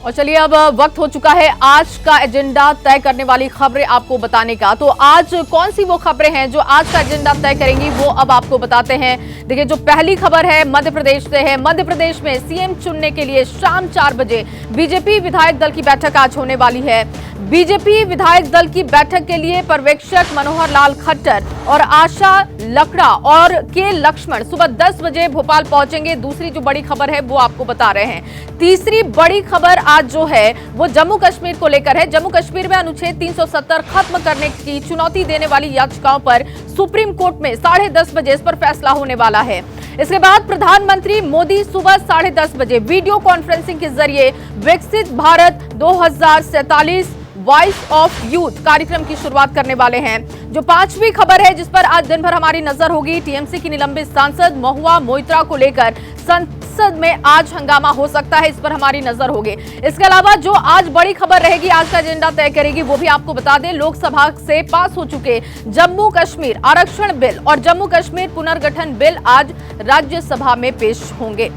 और चलिए अब वक्त हो चुका है आज का एजेंडा तय करने वाली खबरें आपको बताने का। तो आज कौन सी वो खबरें हैं जो आज का एजेंडा तय करेंगी वो अब आपको बताते हैं। देखिए, जो पहली खबर है मध्य प्रदेश से है। मध्य प्रदेश में सीएम चुनने के लिए शाम 4 बजे बीजेपी विधायक दल की बैठक आज होने वाली है। बीजेपी विधायक दल की बैठक के लिए पर्यवेक्षक मनोहर लाल खट्टर और आशा लकड़ा और के लक्ष्मण सुबह 10 बजे भोपाल पहुंचेंगे। दूसरी जो बड़ी खबर है वो आपको बता रहे हैं। तीसरी बड़ी खबर आज जो है वो जम्मू कश्मीर को लेकर है। जम्मू कश्मीर में अनुच्छेद 370 खत्म करने की चुनौती देने वाली याचिकाओं पर सुप्रीम कोर्ट में 10:30 बजे इस पर फैसला होने वाला है। इसके बाद प्रधानमंत्री मोदी सुबह 10:30 बजे वीडियो कॉन्फ्रेंसिंग के जरिए विकसित भारत 2047 वॉइस ऑफ यूथ कार्यक्रम की शुरुआत करने वाले हैं। जो पांचवी खबर है जिस पर आज दिन भर हमारी नजर होगी, टीएमसी की निलंबित सांसद महुआ मोइत्रा को लेकर संसद में आज हंगामा हो सकता है, इस पर हमारी नजर होगी। इसके अलावा जो आज बड़ी खबर रहेगी, आज का एजेंडा तय करेगी, वो भी आपको बता दें। लोकसभा से पास हो चुके जम्मू कश्मीर आरक्षण बिल और जम्मू कश्मीर पुनर्गठन बिल आज राज्यसभा में पेश होंगे।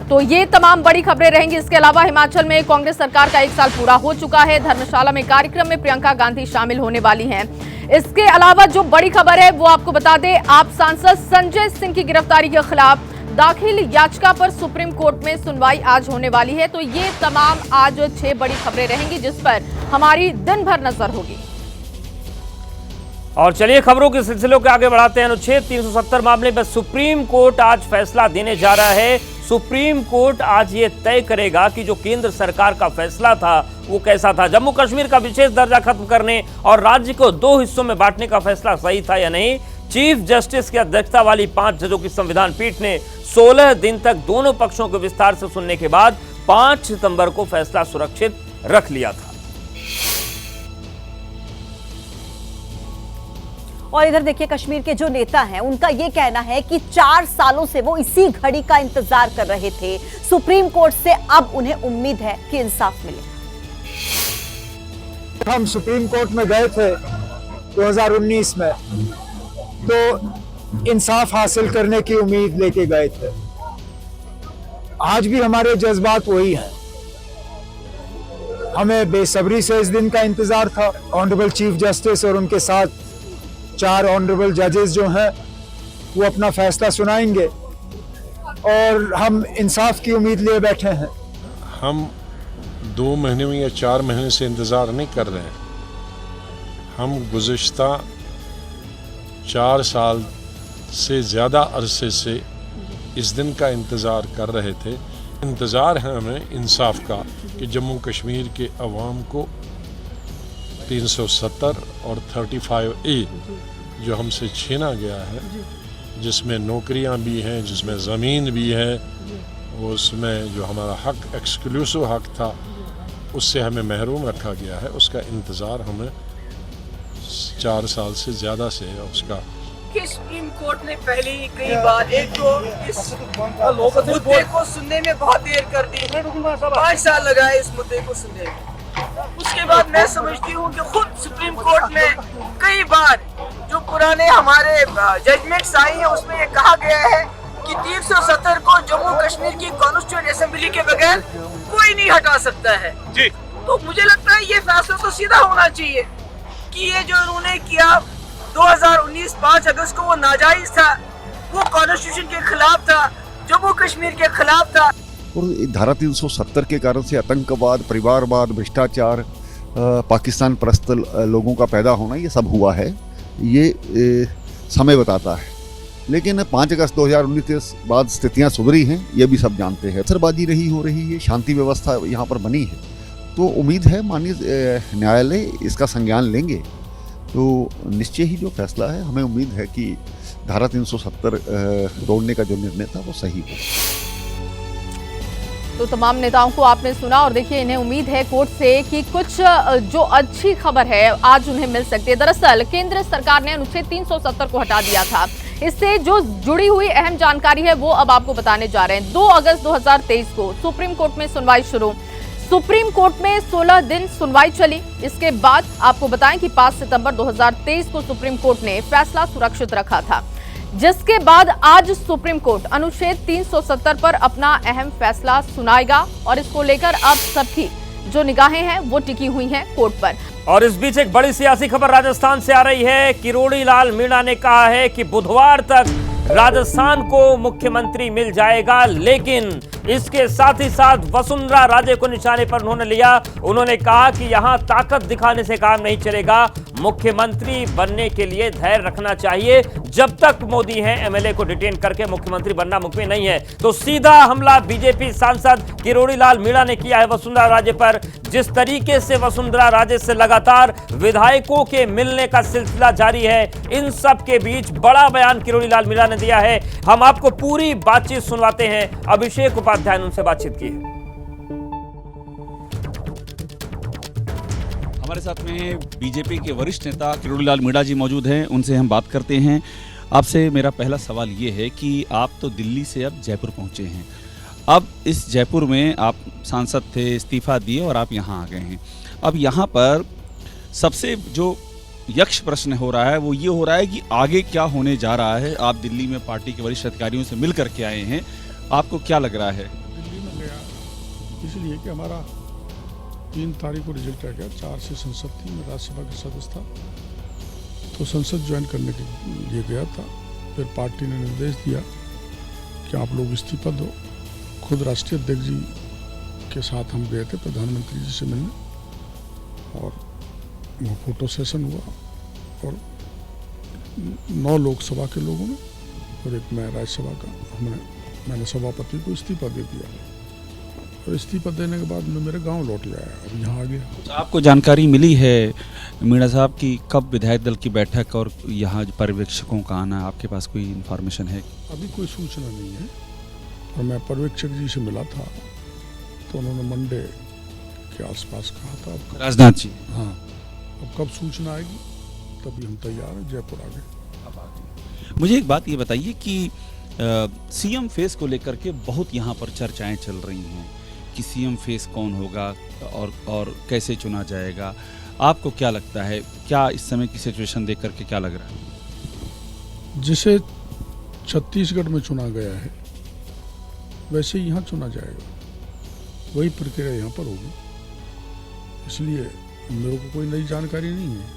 तो ये तमाम बड़ी खबरें रहेंगी। इसके अलावा हिमाचल में कांग्रेस सरकार का 1 साल पूरा हो चुका है। धर्मशाला में कार्यक्रम में प्रियंका गांधी शामिल होने वाली हैं। इसके अलावा जो बड़ी खबर है वो आपको बता दें, आप सांसद संजय सिंह की गिरफ्तारी के खिलाफ दाखिल याचिका पर सुप्रीम कोर्ट में सुनवाई आज होने वाली है। तो ये तमाम आज 6 बड़ी खबरें रहेंगी जिस पर हमारी दिन भर नजर होगी। और चलिए खबरों के सिलसिलों के आगे बढ़ाते हैं। अनुच्छेद 370 मामले में सुप्रीम कोर्ट आज फैसला देने जा रहा है। सुप्रीम कोर्ट आज ये तय करेगा कि जो केंद्र सरकार का फैसला था वो कैसा था। जम्मू कश्मीर का विशेष दर्जा खत्म करने और राज्य को 2 हिस्सों में बांटने का फैसला सही था या नहीं। चीफ जस्टिस की अध्यक्षता वाली 5 जजों की संविधान पीठ ने 16 दिन तक दोनों पक्षों को विस्तार से सुनने के बाद 5 सितंबर को फैसला सुरक्षित रख लिया था। और इधर देखिए, कश्मीर के जो नेता हैं उनका ये कहना है कि 4 सालों से वो इसी घड़ी का इंतजार कर रहे थे। सुप्रीम कोर्ट से अब उन्हें उम्मीद है कि इंसाफ मिले। हम सुप्रीम कोर्ट में गए थे 2019 में, तो इंसाफ हासिल करने की उम्मीद लेके गए थे। आज भी हमारे जज्बात वही हैं। हमें बेसब्री से इस दिन का इंतजार था। ऑनरेबल चीफ जस्टिस और उनके साथ 4 ऑनरेबल जजेस जो हैं वो अपना फैसला सुनाएंगे और हम इंसाफ की उम्मीद लिए बैठे हैं। हम 2 महीने में या 4 महीने से इंतज़ार नहीं कर रहे हैं। हम गुज़िश्ता 4 साल से ज़्यादा अरसे से इस दिन का इंतज़ार कर रहे थे। इंतज़ार है हमें इंसाफ का कि जम्मू कश्मीर के अवाम को 370 और 35A जो हमसे छीना गया है, जिसमें नौकरियां भी हैं, जिसमें ज़मीन भी है, उसमें जो हमारा हक एक्सक्लूसिव हक था उससे हमें महरूम रखा गया है, उसका इंतज़ार हमें 4 साल से ज़्यादा से है उसका। सुप्रीम कोर्ट ने पहले ही कई बार एक तो इस मुद्दे को सुनने में बहुत देर कर दी, 5 साल लगाए इस मुद्दे को सुनने में। उसके बाद मैं समझती हूँ कि खुद सुप्रीम कोर्ट में कई बार जो पुराने हमारे जजमेंट्स आई हैं उसमें ये कहा गया है कि 370 को जम्मू कश्मीर की कॉन्स्टिट्यूएंट असेंबली के बगैर कोई नहीं हटा सकता है जी। तो मुझे लगता है ये फैसला तो सीधा होना चाहिए कि ये जो उन्होंने किया 2019 5 अगस्त को वो नाजायज था, वो कॉन्स्टिट्यूशन के खिलाफ था, जम्मू कश्मीर के खिलाफ था। और धारा 370 के कारण से आतंकवाद, परिवारवाद, भ्रष्टाचार, पाकिस्तान परस्त लोगों का पैदा होना, ये सब हुआ है। ये समय बताता है। लेकिन 5 अगस्त 2019 के बाद स्थितियां सुधरी हैं, ये भी सब जानते हैं। अवसरबाजी हो रही है, शांति व्यवस्था यहाँ पर बनी है। तो उम्मीद है माननीय न्यायालय इसका संज्ञान लेंगे। तो निश्चय ही जो फैसला है, हमें उम्मीद है कि धारा 370 तोड़ने का जो निर्णय था वो सही हो। तो तमाम नेताओं को आपने सुना और देखिए, इन्हें उम्मीद है कोर्ट से कि कुछ जो अच्छी खबर है आज उन्हें मिल सकती है। दरअसल केंद्र सरकार ने अनुच्छेद 370 को हटा दिया था। इससे जो जुड़ी हुई अहम जानकारी है वो अब आपको बताने जा रहे हैं। 2 अगस्त 2023 को सुप्रीम कोर्ट में सुनवाई शुरू। सुप्रीम कोर्ट में 16 दिन सुनवाई चली। इसके बाद आपको बताएं कि 5 सितंबर 2023 को सुप्रीम कोर्ट ने फैसला सुरक्षित रखा था, जिसके बाद आज सुप्रीम कोर्ट अनुच्छेद 370 पर अपना अहम फैसला सुनाएगा और इसको लेकर अब सभी जो निगाहें हैं वो टिकी हुई हैं कोर्ट पर। और इस बीच एक बड़ी सियासी खबर राजस्थान से आ रही है। किरोड़ी लाल मीणा ने कहा है कि बुधवार तक राजस्थान को मुख्यमंत्री मिल जाएगा, लेकिन इसके साथ ही साथ वसुंधरा राजे को निशाने पर उन्होंने लिया। उन्होंने कहा कि यहां ताकत दिखाने से काम नहीं चलेगा, मुख्यमंत्री बनने के लिए धैर्य रखना चाहिए। जब तक मोदी हैं, एमएलए को डिटेन करके मुख्यमंत्री बनना मुमकिन नहीं है। तो सीधा हमला बीजेपी सांसद किरोड़ी लाल मीणा ने किया है वसुंधरा राजे पर। जिस तरीके से वसुंधरा राजे से लगातार विधायकों के मिलने का सिलसिला जारी है, इन सब के बीच बड़ा बयान किरोड़ी लाल मीणा ने दिया है। हम आपको पूरी बातचीत सुनवाते हैं। अभिषेक उपाध्याय ने उनसे बातचीत की है। हमारे साथ में बीजेपी के वरिष्ठ नेता किरोड़ी लाल मीणा जी मौजूद हैं, उनसे हम बात करते हैं। आपसे मेरा पहला सवाल ये है कि आप तो दिल्ली से अब जयपुर पहुंचे हैं। अब इस जयपुर में आप सांसद थे, इस्तीफा दिए और आप यहाँ आ गए हैं। अब यहाँ पर सबसे जो यक्ष प्रश्न हो रहा है वो ये हो रहा है कि आगे क्या होने जा रहा है। आप दिल्ली में पार्टी के वरिष्ठ अधिकारियों से मिल करके आए हैं, आपको क्या लग रहा है? दिल्ली में गया इसलिए कि हमारा 3 तारीख को रिजल्ट आ गया, 4 से संसद थी, मैं राज्यसभा का सदस्य था, तो संसद ज्वाइन करने के लिए गया था। फिर पार्टी ने निर्देश दिया कि आप लोग इस्तीफा दो। खुद राष्ट्रीय अध्यक्ष जी के साथ हम गए थे प्रधानमंत्री जी से मिलने, और वो फोटो सेशन हुआ, और 9 लोकसभा के लोगों ने और एक मैं राज्यसभा का, मैंने सभापति को इस्तीफा दे दिया। और इस्तीफा देने के बाद मैं मेरे गांव लौट आया, अब यहाँ आ गया। आपको जानकारी मिली है मीणा साहब की कब विधायक दल की बैठक और यहाँ पर्यवेक्षकों का आना, आपके पास कोई इन्फॉर्मेशन है? अभी कोई सूचना नहीं है, और मैं पर्यवेक्षक जी से मिला था तो उन्होंने मंडे के आसपास कहा था। अब राजनाथ जी? हाँ, अब कब सूचना आएगी तभी हम तैयार हैं, जयपुर आ गए। मुझे एक बात ये बताइए कि सीएम फेस को लेकर के बहुत यहाँ पर चर्चाएं चल रही हैं कि सीएम फेस कौन होगा और कैसे चुना जाएगा। आपको क्या लगता है, क्या इस समय की सिचुएशन देख करके क्या लग रहा है? जिसे छत्तीसगढ़ में चुना गया है वैसे यहाँ चुना जाएगा, वही प्रक्रिया यहाँ पर होगी। इसलिए मेरे को कोई नई जानकारी नहीं है।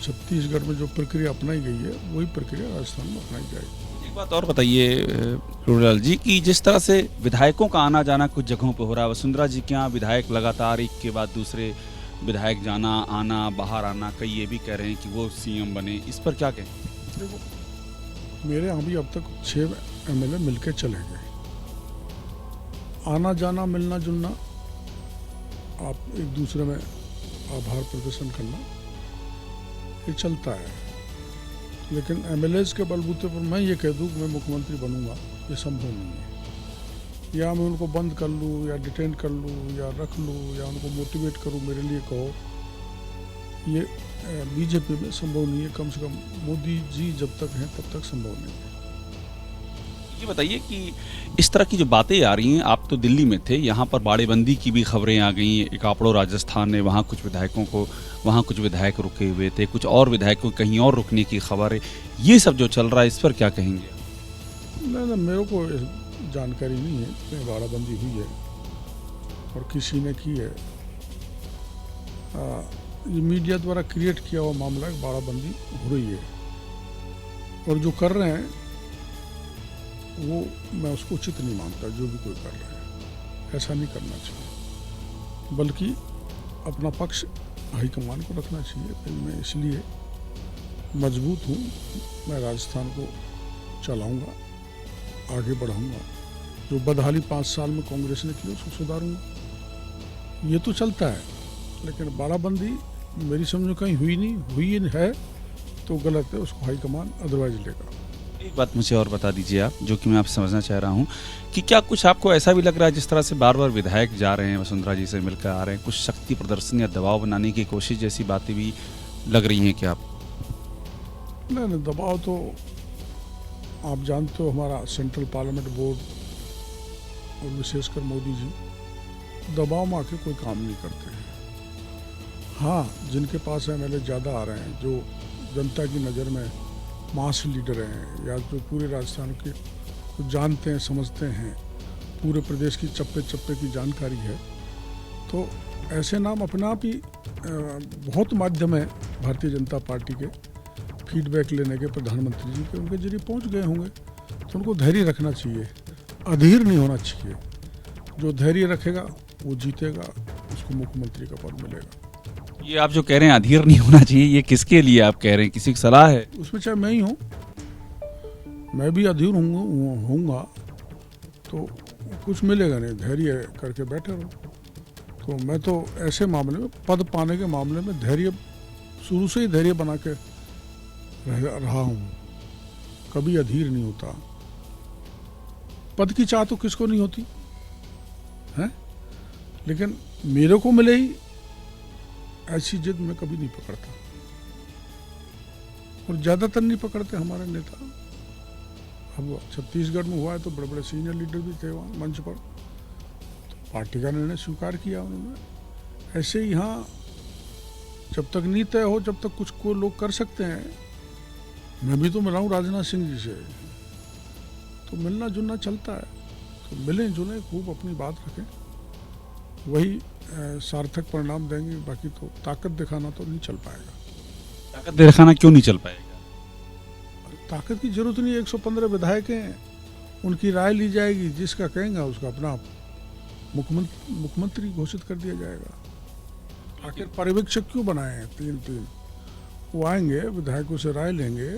छत्तीसगढ़ में जो प्रक्रिया अपनाई गई है वही प्रक्रिया राजस्थान में अपनाई जाएगी। एक बात और बताइए किरोड़ी लाल जी कि जिस तरह से विधायकों का आना जाना कुछ जगहों पर हो रहा है, वसुंधरा जी के यहाँ विधायक लगातार एक के बाद दूसरे विधायक जाना आना बाहर आना, कई ये भी कह रहे हैं कि वो सीएम बने, इस पर क्या कहें? देखो, मेरे यहाँ भी अब तक 6 एमएलए मिलके चले गए। आना जाना मिलना जुलना, आप एक दूसरे में आभार प्रदर्शन करना, ये चलता है। लेकिन एमएलएज के बलबूते पर मैं ये कह दूँ कि मैं मुख्यमंत्री बनूंगा, ये संभव नहीं है। या मैं उनको बंद कर लूँ या डिटेन कर लूँ या रख लूँ या उनको मोटिवेट करूँ मेरे लिए कहो, ये बीजेपी में संभव नहीं है। कम से कम मोदी जी जब तक हैं तब तक संभव नहीं है। ये बताइए कि इस तरह की जो बातें आ रही हैं, आप तो दिल्ली में थे, यहाँ पर बाड़ेबंदी की भी खबरें आ गई। एक आपड़ो राजस्थान ने वहाँ कुछ विधायकों को, वहाँ कुछ विधायक रुके हुए थे, कुछ और विधायकों कहीं और रुकने की खबर है। ये सब जो चल रहा है इस पर क्या कहेंगे? नहीं, मेरे को जानकारी नहीं है कि बाड़ाबंदी हुई है और किसी ने की है। ये मीडिया द्वारा क्रिएट किया हुआ मामला है, बाड़ाबंदी हो रही है, और जो कर रहे हैं वो मैं उसको उचित नहीं मानता। जो भी कोई कर रहा है ऐसा नहीं करना चाहिए, बल्कि अपना पक्ष हाईकमान को रखना चाहिए। फिर मैं इसलिए मजबूत हूँ, मैं राजस्थान को चलाऊँगा, आगे बढ़ाऊँगा। जो बदहाली 5 साल में कांग्रेस ने की उसको सुधारूँगा। ये तो चलता है, लेकिन बाड़ाबंदी मेरी समझ में कहीं हुई नहीं, हुई है तो गलत है, उसको हाईकमान अदरवाइज लेगा। एक बात मुझे और बता दीजिए आप, जो कि मैं आपसे समझना चाह रहा हूँ कि क्या कुछ आपको ऐसा भी लग रहा है जिस तरह से बार बार विधायक जा रहे हैं, वसुंधरा जी से मिलकर आ रहे हैं, कुछ शक्ति प्रदर्शन या दबाव बनाने की कोशिश जैसी बातें भी लग रही हैं क्या आप? नहीं, दबाव तो आप जानते हो, हमारा सेंट्रल पार्लियामेंट बोर्ड और विशेषकर मोदी जी दबाव में आके कोई काम नहीं करते हैं। हाँ, जिनके पास एमएलए ज़्यादा आ रहे हैं, जो जनता की नज़र में मास लीडर हैं या जो पूरे राजस्थान के को जानते हैं, समझते हैं, पूरे प्रदेश की चप्पे चप्पे की जानकारी है, तो ऐसे नाम अपने आप ही बहुत माध्यम है भारतीय जनता पार्टी के फीडबैक लेने के, प्रधानमंत्री जी के, उनके जरिए पहुंच गए होंगे। तो उनको धैर्य रखना चाहिए, अधीर नहीं होना चाहिए। जो धैर्य रखेगा वो जीतेगा, उसको मुख्यमंत्री का पद मिलेगा। ये आप जो कह रहे हैं अधीर नहीं होना चाहिए, ये किसके लिए आप कह रहे हैं? किसी की सलाह है? उसमें चाहे मैं ही हूँ, मैं भी अधीर होऊंगा तो कुछ मिलेगा नहीं। धैर्य करके बैठे रहो। तो मैं तो ऐसे मामले में, पद पाने के मामले में धैर्य, शुरू से ही धैर्य बना के रहा हूँ, कभी अधीर नहीं होता। पद की चाह तो किसको नहीं होती है, लेकिन मेरे को मिले ही ऐसी जिद मैं कभी नहीं पकड़ता, और ज्यादातर नहीं पकड़ते हमारे नेता। अब छत्तीसगढ़ में हुआ है तो बड़े बड़े सीनियर लीडर भी थे वहाँ मंच पर, तो पार्टी का निर्णय स्वीकार किया उन्होंने। ऐसे ही यहाँ जब तक नहीं तय हो, जब तक कुछ को लोग कर सकते हैं। मैं भी तो मिला हूँ राजनाथ सिंह जी से, तो मिलना जुलना चलता है। तो मिलें जुलें, खूब अपनी बात रखें, वही सार्थक परिणाम देंगे। बाकी तो ताकत दिखाना तो नहीं चल पाएगा। ताकत दिखाना क्यों नहीं चल पाएगा? ताकत की जरूरत नहीं है। 115 विधायक हैं, उनकी राय ली जाएगी, जिसका कहेंगे उसका अपना मुख्यमंत्री घोषित कर दिया जाएगा। आखिर पर्यवेक्षक क्यों बनाए हैं? तीन वो आएंगे, विधायकों से राय लेंगे,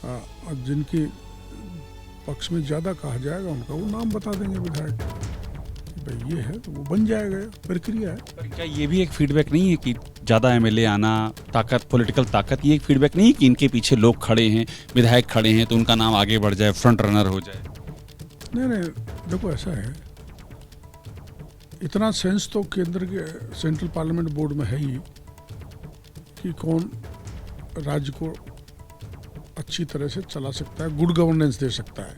और जिनके पक्ष में ज्यादा कहा जाएगा उनका वो नाम बता देंगे विधायक, भाई ये है, तो वो बन जाएगा। प्रक्रिया है। पर क्या ये भी एक फीडबैक नहीं है कि ज़्यादा एमएलए आना, ताकत, पॉलिटिकल ताकत, ये एक फीडबैक नहीं है कि इनके पीछे लोग खड़े हैं, विधायक खड़े हैं, तो उनका नाम आगे बढ़ जाए, फ्रंट रनर हो जाए? नहीं, देखो ऐसा है, इतना सेंस तो केंद्र के सेंट्रल पार्लियामेंट बोर्ड में है ही कि कौन राज्य को अच्छी तरह से चला सकता है, गुड गवर्नेंस दे सकता है।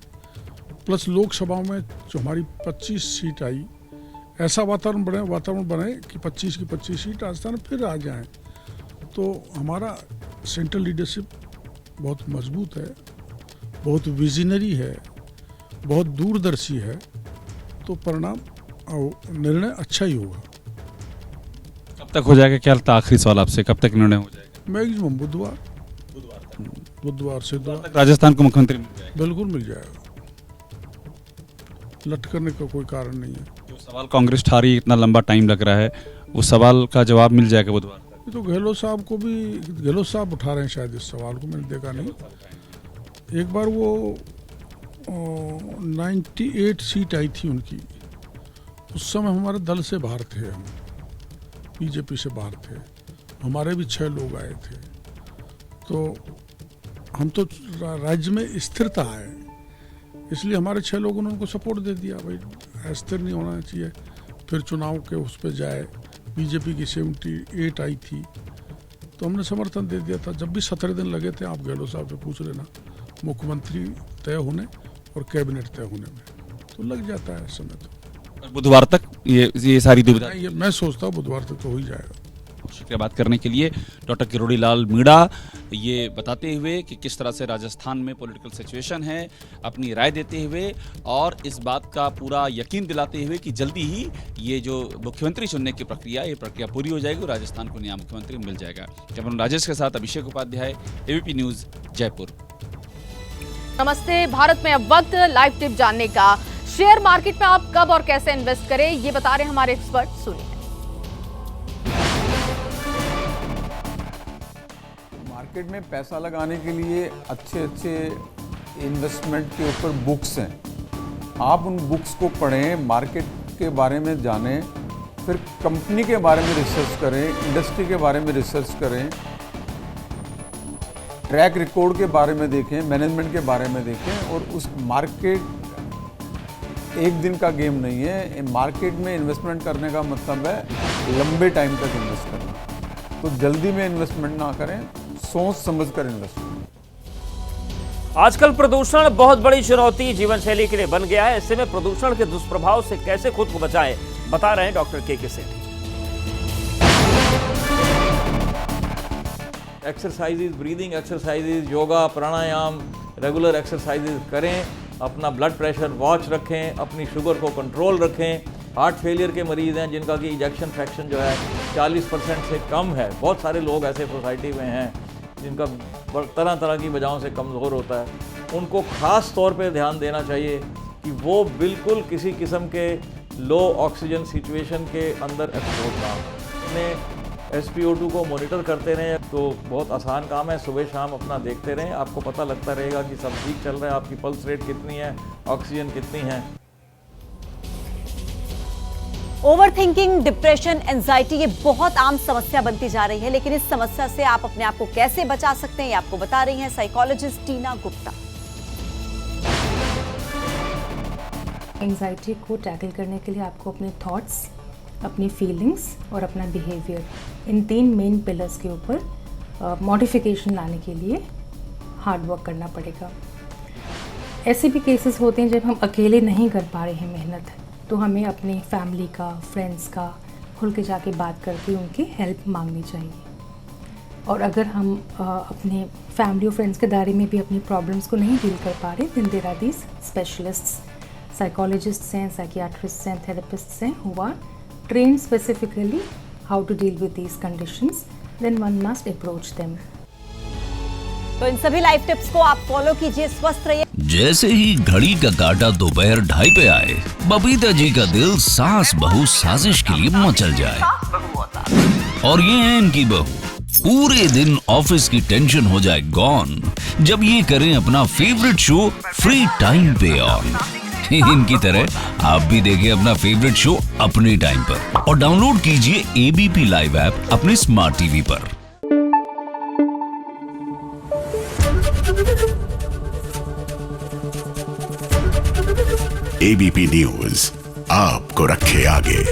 प्लस लोकसभा में जो हमारी 25 सीट आई, ऐसा वातावरण बने कि 25 की 25 सीट राजस्थान फिर आ जाए। तो हमारा सेंट्रल लीडरशिप बहुत मजबूत है, बहुत विजनरी है, बहुत दूरदर्शी है। तो परिणाम और निर्णय अच्छा ही होगा। कब तक हो जाएगा? क्या लगता है, आखिरी सवाल आपसे, कब तक निर्णय हो जाएगा? मैक्सिमम बुधवार से राजस्थान को मुख्यमंत्री मिल जाएगा? बिल्कुल मिल जाएगा, लटकने का कोई कारण नहीं है। जो सवाल कांग्रेस उठा रही है, इतना लंबा टाइम लग रहा है, वो सवाल का जवाब मिल जाएगा बुधवार तक? ये तो गहलोत साहब उठा रहे हैं शायद इस सवाल को, मैंने देखा नहीं। एक बार वो 98 सीट आई थी उनकी, उस समय हमारे दल से बाहर थे, हम बीजेपी से बाहर थे, हमारे भी 6 लोग आए थे। तो हम तो राज्य में स्थिरता है, इसलिए हमारे 6 लोगों ने उनको सपोर्ट दे दिया, भाई अस्थिर नहीं होना चाहिए। फिर चुनाव के उस पर जाए, बीजेपी की 78 आई थी, तो हमने समर्थन दे दिया था। जब भी 17 दिन लगे थे, आप गहलोत साहब से पूछ लेना, मुख्यमंत्री तय होने और कैबिनेट तय होने में, तो लग जाता है समय। तो बुधवार तक ये सारी दुविधा? मैं सोचता हूँ बुधवार तक तो हो ही जाएगा। शुक्रिया बात करने के लिए डॉक्टर किरोड़ी लाल मीणा, ये बताते हुए कि किस तरह से राजस्थान में पॉलिटिकल सिचुएशन है, अपनी राय देते हुए और इस बात का पूरा यकीन दिलाते हुए कि जल्दी ही ये जो मुख्यमंत्री चुनने की प्रक्रिया, ये प्रक्रिया पूरी हो जाएगी और राजस्थान को नया मुख्यमंत्री मिल जाएगा। कैमरामैन राजेश के साथ अभिषेक उपाध्याय, एबीपी न्यूज, जयपुर। नमस्ते। भारत में अब वक्त लाइव टिप जानने का। शेयर मार्केट में आप कब और कैसे इन्वेस्ट करें, ये बता रहे हमारे एक्सपर्ट, सुनिए। मार्केट में पैसा लगाने के लिए अच्छे इन्वेस्टमेंट के ऊपर बुक्स हैं। आप उन बुक्स को पढ़ें, मार्केट के बारे में जानें, फिर कंपनी के बारे में रिसर्च करें, इंडस्ट्री के बारे में रिसर्च करें, ट्रैक रिकॉर्ड के बारे में देखें, मैनेजमेंट के बारे में देखें। और उस मार्केट एक दिन का गेम नहीं है। मार्केट में इन्वेस्टमेंट करने का मतलब है लंबे टाइम तक इन्वेस्ट करना। तो जल्दी में इन्वेस्टमेंट ना करें, सोच समझ कर इन्वेस्ट करें। आजकल प्रदूषण बहुत बड़ी चुनौती जीवन शैली के लिए बन गया है। ऐसे में प्रदूषण के दुष्प्रभाव से कैसे खुद को बचाएं, बता रहे हैं डॉक्टर के सेठी। एक्सरसाइजेज, ब्रीदिंग एक्सरसाइजेज, योगा, प्राणायाम, रेगुलर एक्सरसाइजेज करें, अपना ब्लड प्रेशर वॉच रखें, अपनी शुगर को कंट्रोल रखें। हार्ट फेलियर के मरीज़ हैं जिनका कि इजेक्शन फ्रैक्शन जो है 40% से कम है। बहुत सारे लोग ऐसे सोसाइटी में हैं जिनका तरह तरह की वजहों से कमज़ोर होता है। उनको ख़ास तौर पे ध्यान देना चाहिए कि वो बिल्कुल किसी किस्म के लो ऑक्सीजन सिचुएशन के अंदर एक्सपोज ना हो। अपने SpO2 को मॉनिटर करते रहें, तो बहुत आसान काम है। सुबह शाम अपना देखते रहें, आपको पता लगता रहेगा कि सब ठीक चल रहा है, आपकी पल्स रेट कितनी है, ऑक्सीजन कितनी है। ओवरथिंकिंग, डिप्रेशन, एंजाइटी ये बहुत आम समस्या बनती जा रही है, लेकिन इस समस्या से आप अपने आप को कैसे बचा सकते हैं ये आपको बता रही हैं साइकोलॉजिस्ट टीना गुप्ता। एंजाइटी को टैकल करने के लिए आपको अपने थॉट्स, अपनी फीलिंग्स और अपना बिहेवियर, इन 3 मेन पिलर्स के ऊपर मॉडिफिकेशन लाने के लिए हार्ड वर्क करना पड़ेगा। ऐसे भी केसेस होते हैं जब हम अकेले नहीं कर पा रहे हैं मेहनत, तो हमें अपने फैमिली का, फ्रेंड्स का खुल के जाके बात करके उनकी हेल्प मांगनी चाहिए। और अगर हम अपने फैमिली और फ्रेंड्स के दायरे में भी अपनी प्रॉब्लम्स को नहीं डील कर पा रहे, then there are these specialists, psychologists हैं, साइकियाट्रिस्ट्स हैं, थेरेपिस्ट्स हैं who are trained specifically how to deal with these conditions, then one must approach them. तो इन सभी लाइफ टिप्स को आप फॉलो कीजिए, स्वस्थ रहिए। जैसे ही घड़ी का काटा दोपहर 2:30 पे आए, बबीता जी का दिल सास बहू साजिश के लिए मचल जाए। और ये है इनकी बहू, पूरे दिन ऑफिस की टेंशन हो जाए गॉन जब ये करें अपना फेवरेट शो फ्री टाइम पे ऑन। इनकी तरह आप भी देखिए अपना फेवरेट शो अपने टाइम पर और डाउनलोड कीजिए ABP लाइव ऐप अपने स्मार्ट टीवी पर। ABP न्यूज आपको रखे आगे।